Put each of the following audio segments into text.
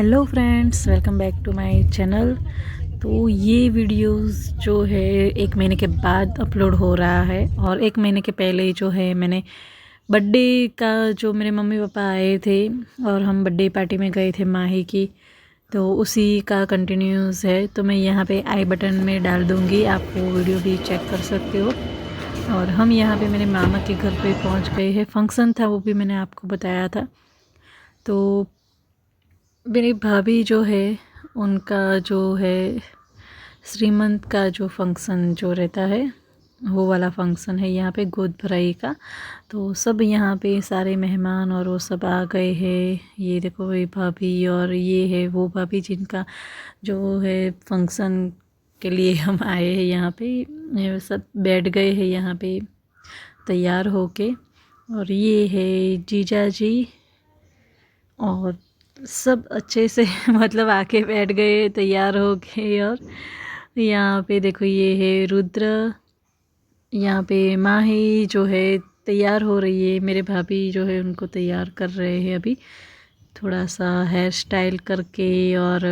Hello friends, welcome back to my channel. तो ये videos जो है 1 महीने के बाद अपलोड हो रहा है और 1 महीने के पहले जो है मैंने बर्थडे का जो मेरे मम्मी पापा आए थे और हम बर्थडे पार्टी में गए थे माही की, तो उसी का कंटिन्यूस है। तो मैं यहाँ पे आई बटन में डाल दूँगी, आप वो वीडियो भी चेक कर सकते हो। और हम यहाँ पे मेरे मामा के घर पे पहुँच गए हैं। फंक्शन था, वो भी मैंने आपको बताया था। तो मेरी भाभी जो है उनका जो है श्रीमंत का जो फंक्शन जो रहता है वो वाला फंक्शन है यहाँ पे गोद भराई का। तो सब यहाँ पे सारे मेहमान और वो सब आ गए हैं। ये देखो ये भाभी और ये है वो भाभी जिनका जो है फंक्शन के लिए हम आए हैं यहाँ पे। ये सब बैठ गए हैं यहाँ पे तैयार होके। और ये है जीजा जी और सब अच्छे से मतलब आके बैठ गए तैयार हो गए। और यहाँ पे देखो ये है रुद्र, यहाँ पे माही जो है तैयार हो रही है। मेरे भाभी जो है उनको तैयार कर रहे हैं अभी, थोड़ा सा हेयर स्टाइल करके। और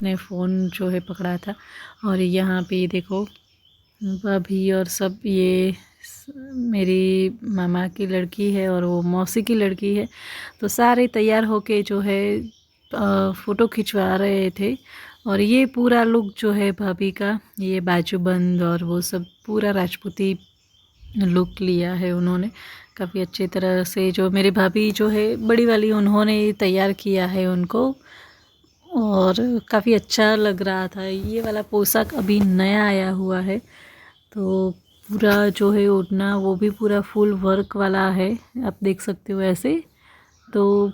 ने फ़ोन जो है पकड़ा था। और यहाँ पे देखो भाभी और सब, ये मेरी मामा की लड़की है और वो मौसी की लड़की है। तो सारे तैयार होके जो है फ़ोटो खिंचवा रहे थे। और ये पूरा लुक जो है भाभी का, ये बाजूबंद और वो सब पूरा राजपूती लुक लिया है उन्होंने काफ़ी अच्छी तरह से। जो मेरी भाभी जो है बड़ी वाली, उन्होंने तैयार किया है उनको और काफ़ी अच्छा लग रहा था। ये वाला पोशाक अभी नया आया हुआ है। तो पूरा जो है ओढ़ना वो भी पूरा फुल वर्क वाला है, आप देख सकते हो ऐसे। तो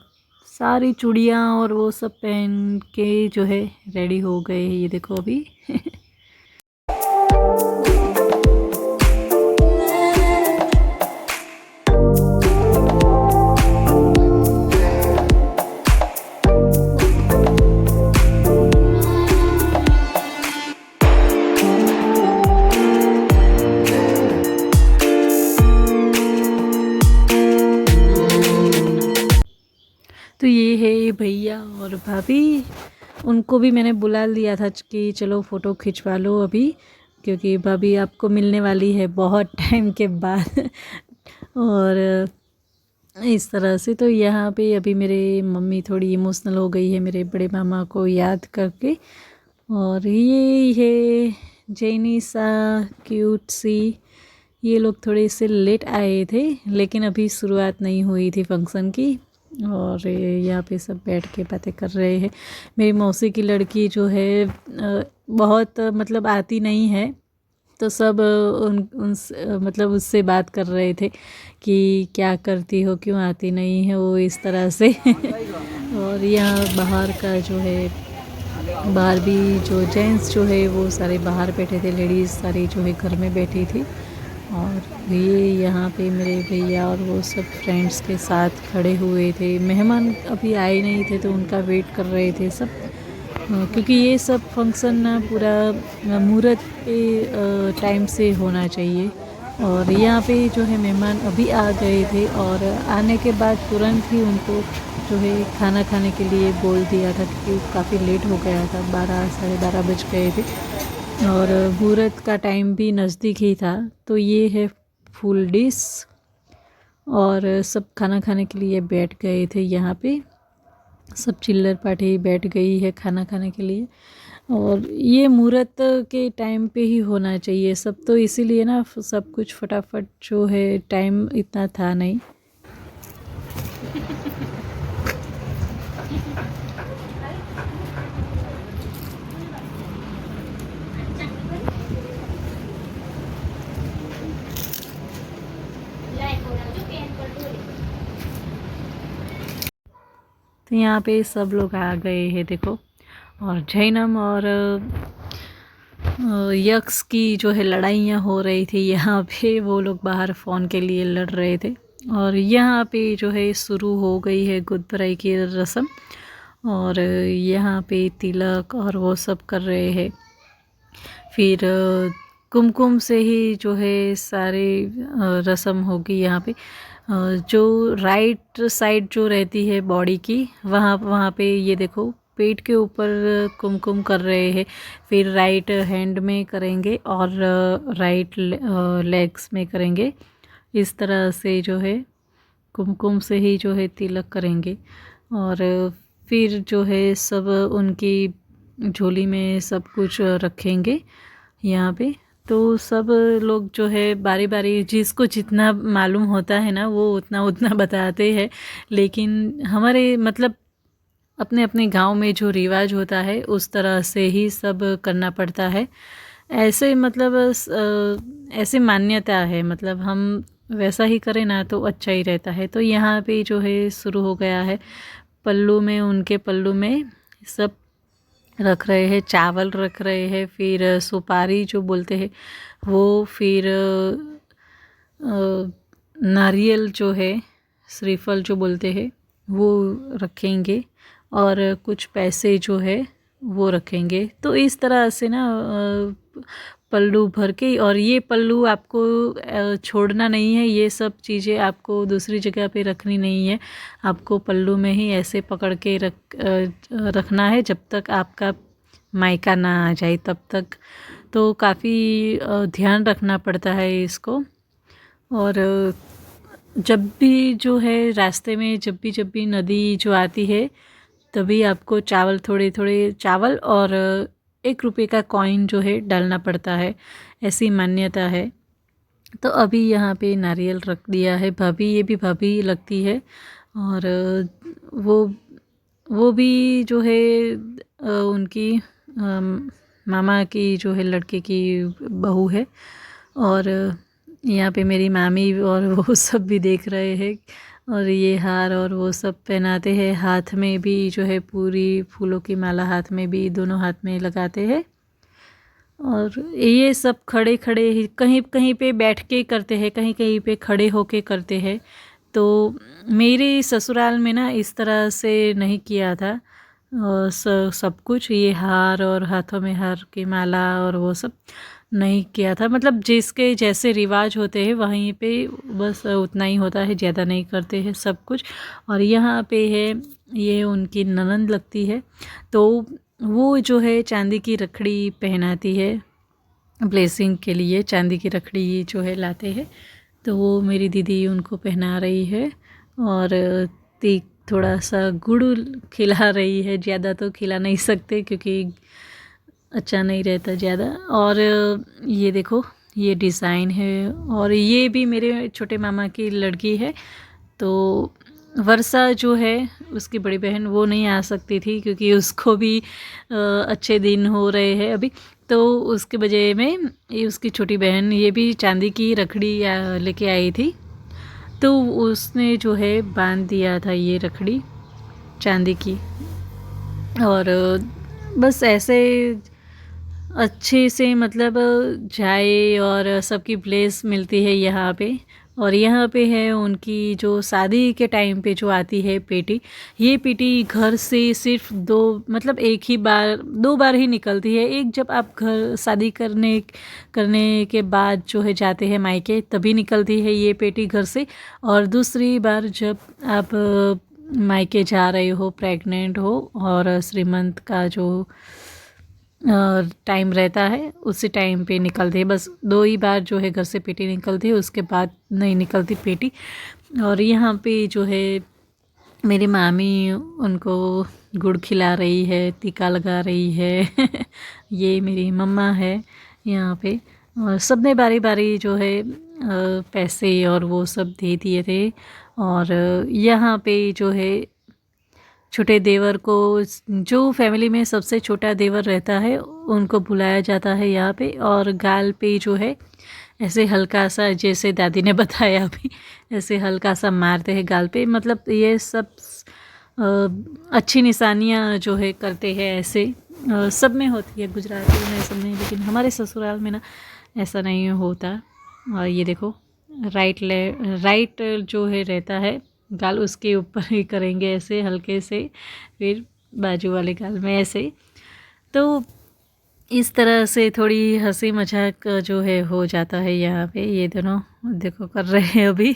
सारी चूड़ियाँ और वो सब पहन के जो है रेडी हो गए हैं, ये देखो अभी। तो ये है भैया और भाभी, उनको भी मैंने बुला लिया था कि चलो फ़ोटो खिंचवा लो अभी, क्योंकि भाभी आपको मिलने वाली है बहुत टाइम के बाद। और इस तरह से तो यहाँ पे अभी मेरे मम्मी थोड़ी इमोशनल हो गई है मेरे बड़े मामा को याद करके। और ये है जेनी सा क्यूट सी, ये लोग थोड़े से लेट आए थे लेकिन अभी शुरुआत नहीं हुई थी फंक्शन की। और यहाँ पे सब बैठ के बातें कर रहे हैं। मेरी मौसी की लड़की जो है बहुत मतलब आती नहीं है, तो सब मतलब उससे बात कर रहे थे कि क्या करती हो, क्यों आती नहीं है वो, इस तरह से। और यहाँ बाहर का जो है, बाहर भी जो जेंट्स जो है वो सारे बाहर बैठे थे, लेडीज़ सारी जो है घर में बैठी थी। और ये यहाँ पे मेरे भैया और वो सब फ्रेंड्स के साथ खड़े हुए थे। मेहमान अभी आए नहीं थे तो उनका वेट कर रहे थे सब। क्योंकि ये सब फंक्शन ना पूरा मुहूर्त पे टाइम से होना चाहिए। और यहाँ पे जो है मेहमान अभी आ गए थे और आने के बाद तुरंत ही उनको जो है खाना खाने के लिए बोल दिया था, क्योंकि काफ़ी लेट हो गया था, 12 साढ़े 12 बज गए थे और मुहूर्त का टाइम भी नज़दीक ही था। तो ये है फुल डिश और सब खाना खाने के लिए बैठ गए थे। यहाँ पे सब चिल्लर पार्टी बैठ गई है खाना खाने के लिए। और ये मुहूर्त के टाइम पे ही होना चाहिए सब, तो इसीलिए ना सब कुछ फटाफट जो है, टाइम इतना था नहीं। तो यहाँ पे सब लोग आ गए हैं देखो। और जैनम और यक्स की जो है लड़ाइयाँ हो रही थी यहाँ पे, वो लोग बाहर फ़ोन के लिए लड़ रहे थे। और यहाँ पे जो है शुरू हो गई है गुदबराई की रस्म और यहाँ पे तिलक और वो सब कर रहे हैं। फिर कुमकुम से ही जो है सारे रस्म होगी यहाँ पे। जो राइट साइड जो रहती है बॉडी की, वहाँ पे ये देखो पेट के ऊपर कुमकुम कर रहे हैं। फिर राइट हैंड में करेंगे और राइट लेग्स में करेंगे। इस तरह से जो है कुमकुम से ही जो है तिलक करेंगे। और फिर जो है सब उनकी झोली में सब कुछ रखेंगे यहाँ पे। तो सब लोग जो है बारी बारी जिसको जितना मालूम होता है ना, वो उतना उतना बताते हैं। लेकिन हमारे मतलब अपने अपने गांव में जो रिवाज होता है उस तरह से ही सब करना पड़ता है। ऐसे मतलब ऐसे मान्यता है, मतलब हम वैसा ही करें ना तो अच्छा ही रहता है। तो यहाँ पे जो है शुरू हो गया है। पल्लू में, उनके पल्लू में सब रख रहे हैं, चावल रख रहे हैं, फिर सुपारी जो बोलते हैं वो, फिर नारियल जो है, श्रीफल जो बोलते हैं वो रखेंगे और कुछ पैसे जो है वो रखेंगे। तो इस तरह से ना पल्लू भर के, और ये पल्लू आपको छोड़ना नहीं है, ये सब चीज़ें आपको दूसरी जगह पे रखनी नहीं है, आपको पल्लू में ही ऐसे पकड़ के रखना है जब तक आपका मायका ना आ जाए तब तक। तो काफ़ी ध्यान रखना पड़ता है इसको। और जब भी जो है रास्ते में जब भी नदी जो आती है, तभी आपको चावल, थोड़े थोड़े चावल और 1 रुपये का कॉइन जो है डालना पड़ता है, ऐसी मान्यता है। तो अभी यहाँ पे नारियल रख दिया है भाभी, ये भी भाभी लगती है। और वो भी जो है उनकी मामा की जो है लड़के की बहू है। और यहाँ पे मेरी मामी और वो सब भी देख रहे हैं। और ये हार और वो सब पहनाते हैं, हाथ में भी जो है पूरी फूलों की माला हाथ में भी, दोनों हाथ में लगाते हैं। और ये सब खड़े खड़े ही, कहीं कहीं पे बैठ के करते हैं, कहीं कहीं पे खड़े होके करते हैं। तो मेरे ससुराल में ना इस तरह से नहीं किया था। और सब कुछ ये हार और हाथों में हार की माला और वो सब नहीं किया था। मतलब जिसके जैसे रिवाज होते हैं वहीं पे बस उतना ही होता है, ज़्यादा नहीं करते हैं सब कुछ। और यहाँ पे है, ये उनकी ननंद लगती है, तो वो जो है चांदी की रखड़ी पहनाती है, ब्लेसिंग के लिए चांदी की रखड़ी जो है लाते हैं। तो वो मेरी दीदी उनको पहना रही है और थोड़ा सा गुड़ खिला रही है। ज़्यादा तो खिला नहीं सकते क्योंकि अच्छा नहीं रहता ज़्यादा। और ये देखो ये डिज़ाइन है, और ये भी मेरे छोटे मामा की लड़की है। तो वर्षा जो है उसकी बड़ी बहन, वो नहीं आ सकती थी क्योंकि उसको भी अच्छे दिन हो रहे हैं अभी। तो उसके वजह में ये उसकी छोटी बहन ये भी चांदी की रखड़ी लेके आई थी, तो उसने जो है बांध दिया था ये रखड़ी चांदी की। और बस ऐसे अच्छे से मतलब जाए और सबकी ब्लेस मिलती है यहाँ पे। और यहाँ पे है उनकी जो शादी के टाइम पे जो आती है पेटी। ये पेटी घर से सिर्फ दो मतलब एक ही बार 2 बार ही निकलती है। एक जब आप घर शादी करने करने के बाद जो है जाते हैं मायके तभी निकलती है ये पेटी घर से, और दूसरी बार जब आप मायके जा रहे हो, प्रेग्नेंट हो और श्रीमंत का जो टाइम रहता है उसी टाइम पे निकलती है। बस 2 ही बार जो है घर से पेटी निकलती है, उसके बाद नहीं निकलती पेटी। और यहाँ पे जो है मेरी मामी उनको गुड़ खिला रही है, टीका लगा रही है ये मेरी मम्मा है यहाँ पे। और सब ने बारी बारी जो है पैसे और वो सब दे दिए थे। और यहाँ पे जो है छोटे देवर को, जो फैमिली में सबसे छोटा देवर रहता है उनको बुलाया जाता है यहाँ पे। और गाल पे जो है ऐसे हल्का सा, जैसे दादी ने बताया अभी, ऐसे हल्का सा मारते हैं गाल पे। मतलब ये सब अच्छी निशानियाँ जो है करते हैं ऐसे। सब में होती है, गुजराती में सब में, लेकिन हमारे ससुराल में ना ऐसा नहीं होता। और ये देखो राइट जो है रहता है गाल, उसके ऊपर ही करेंगे ऐसे हल्के से, फिर बाजू वाले गाल में ऐसे। तो इस तरह से थोड़ी हंसी मजाक जो है हो जाता है यहाँ पे। ये दोनों देखो कर रहे हैं अभी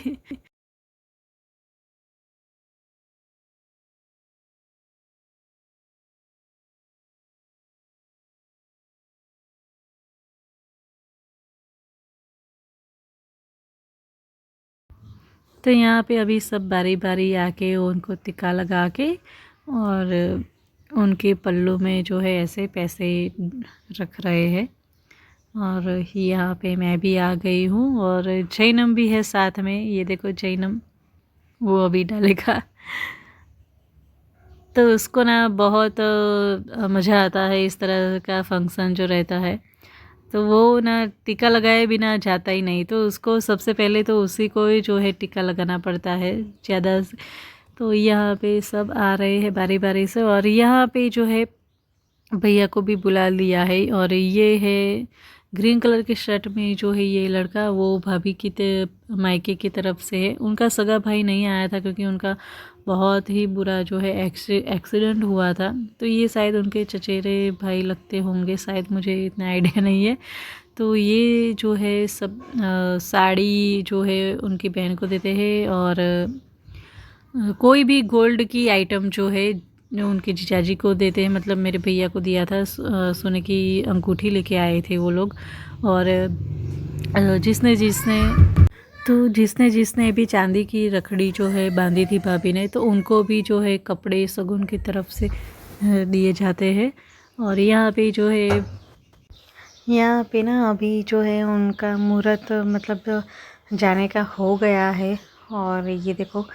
तो यहाँ पे अभी सब बारी बारी आके उनको टिक्का लगा के और उनके पल्लू में जो है ऐसे पैसे रख रहे हैं। और यहाँ पे मैं भी आ गई हूँ और जैनम भी है साथ में। ये देखो जैनम, वो अभी डालेगा। तो उसको ना बहुत मज़ा आता है इस तरह का फंक्शन जो रहता है। तो वो ना टीका लगाए बिना जाता ही नहीं, तो उसको सबसे पहले तो उसी को ही जो है टीका लगाना पड़ता है ज़्यादा। तो यहाँ पे सब आ रहे हैं बारी बारी से, और यहाँ पे जो है भैया को भी बुला लिया है। और ये है ग्रीन कलर के शर्ट में जो है ये लड़का, वो भाभी की मायके की तरफ से है। उनका सगा भाई नहीं आया था क्योंकि उनका बहुत ही बुरा जो है एक्सीडेंट हुआ था। तो ये शायद उनके चचेरे भाई लगते होंगे, शायद, मुझे इतना आइडिया नहीं है। तो ये जो है सब साड़ी जो है उनकी बहन को देते हैं, और कोई भी गोल्ड की आइटम जो है जो उनके जीजाजी को देते हैं। मतलब मेरे भैया को दिया था सोने की अंगूठी लेके आए थे वो लोग। और जिसने जिसने भी चांदी की रखड़ी जो है बांधी थी भाभी ने, तो उनको भी जो है कपड़े सगुन की तरफ से दिए जाते हैं। और यहाँ पे जो है यहाँ पे ना अभी जो है उनका मुहूर्त मतलब जाने का हो गया है। और ये देखो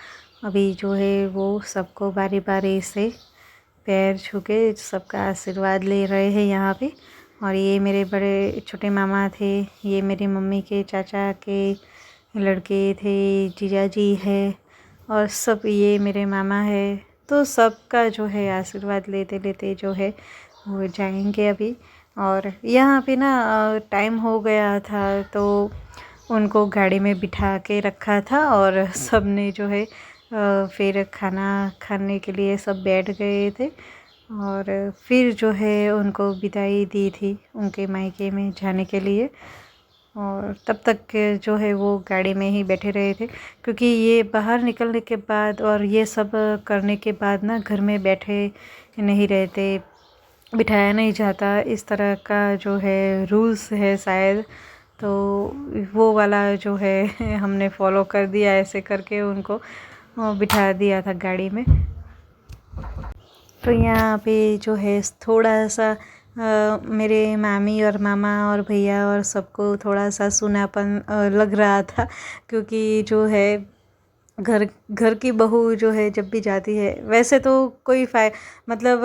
अभी जो है वो सबको बारी बारी से पैर छू के सबका आशीर्वाद ले रहे हैं यहाँ पे। और ये मेरे बड़े छोटे मामा थे, ये मेरी मम्मी के चाचा के लड़के थे, जीजा जी है, और सब ये मेरे मामा है। तो सबका जो है आशीर्वाद लेते लेते जो है वो जाएंगे अभी। और यहाँ पे ना टाइम हो गया था तो उनको गाड़ी में बिठा के रखा था, और सब ने जो है फिर खाना खाने के लिए सब बैठ गए थे। और फिर जो है उनको विदाई दी थी उनके मायके में जाने के लिए। और तब तक के जो है वो गाड़ी में ही बैठे रहे थे, क्योंकि ये बाहर निकलने के बाद और ये सब करने के बाद ना घर में बैठे नहीं रहते, बिठाया नहीं जाता, इस तरह का जो है रूल्स है शायद। तो वो वाला जो है हमने फॉलो कर दिया, ऐसे करके उनको बिठा दिया था गाड़ी में। तो यहाँ पे जो है थोड़ा सा मेरे मामी और मामा और भैया और सबको थोड़ा सा सूनापन लग रहा था, क्योंकि जो है घर की बहू जो है जब भी जाती है, वैसे तो कोई मतलब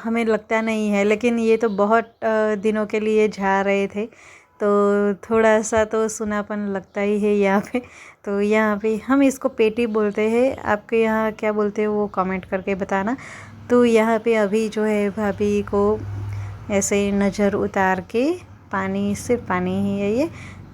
हमें लगता नहीं है, लेकिन ये तो बहुत दिनों के लिए जा रहे थे, तो थोड़ा सा तो सूनापन लगता ही है यहाँ पे। तो यहाँ पे हम इसको पेटी बोलते हैं, आपके यहाँ क्या बोलते हो वो कमेंट करके बताना। तो यहाँ पे अभी जो है भाभी को ऐसे नज़र उतार के, पानी सिर्फ पानी ही है ये,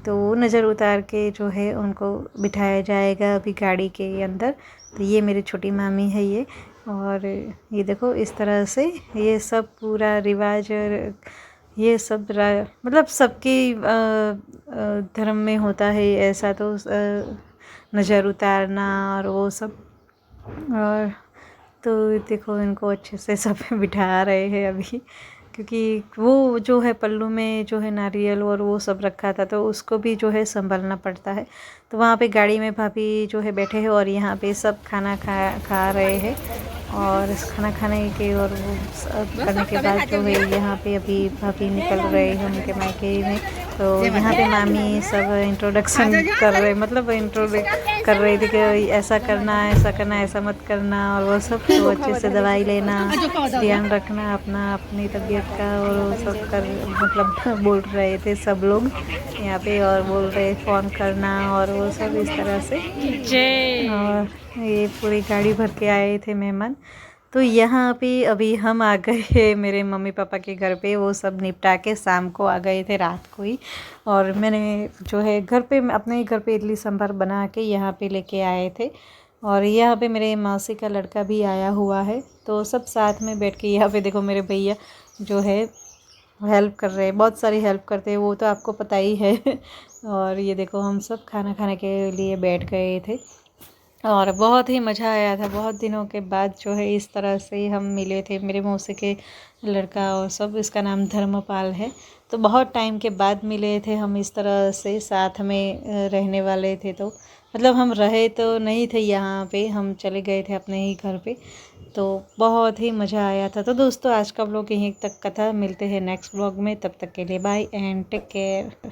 तो नज़र उतार के जो है उनको बिठाया जाएगा अभी गाड़ी के अंदर। तो ये मेरी छोटी मामी है ये, और ये देखो इस तरह से ये सब पूरा रिवाज और ये सब मतलब सबके धर्म में होता है ऐसा, तो नज़र उतारना और वो सब। और तो देखो इनको अच्छे से सब बिठा रहे हैं अभी, क्योंकि वो जो है पल्लू में जो है नारियल और वो सब रखा था, तो उसको भी जो है संभालना पड़ता है। तो वहाँ पे गाड़ी में भाभी जो है बैठे हैं और यहाँ पे सब खाना खा रहे हैं। और इस खाना खाने के और वो सब करने के बाद जो है यहाँ पे अभी भाभी निकल रहे हैं उनके मायके में। तो यहाँ पे मामी सब इंट्रोडक्शन कर रहे, मतलब कर रही थी कि ऐसा करना ऐसा मत करना और वो सब। तो अच्छे से दवाई लेना, ध्यान रखना अपना अपनी तबीयत का, और वो सब कर मतलब बोल रहे थे सब लोग यहाँ पे, और बोल रहे फ़ोन करना और वो सब इस तरह से। और ये पूरी गाड़ी भर के आए थे मेहमान। तो यहाँ पे अभी हम आ गए मेरे मम्मी पापा के घर पे, वो सब निपटा के शाम को आ गए थे, रात को ही। और मैंने जो है घर पे अपने ही घर पे इडली सांभर बना के यहाँ पे लेके आए थे। और यहाँ पे मेरे मासी का लड़का भी आया हुआ है, तो सब साथ में बैठ के यहाँ पे देखो मेरे भैया जो है हेल्प कर रहे हैं, बहुत सारी हेल्प करते हैं, वो तो आपको पता ही है। और ये देखो हम सब खाना खाने के लिए बैठ गए थे और बहुत ही मज़ा आया था। बहुत दिनों के बाद जो है इस तरह से हम मिले थे, मेरे मौसी के लड़का और सब, इसका नाम धर्मपाल है। तो बहुत टाइम के बाद मिले थे हम, इस तरह से साथ में रहने वाले थे। तो मतलब हम रहे तो नहीं थे यहाँ पे, हम चले गए थे अपने ही घर पे। तो बहुत ही मज़ा आया था। तो दोस्तों आज का व्लॉग यहीं तक का था, मिलते हैं नेक्स्ट व्लॉग में, तब तक के लिए बाय एंड टेक केयर।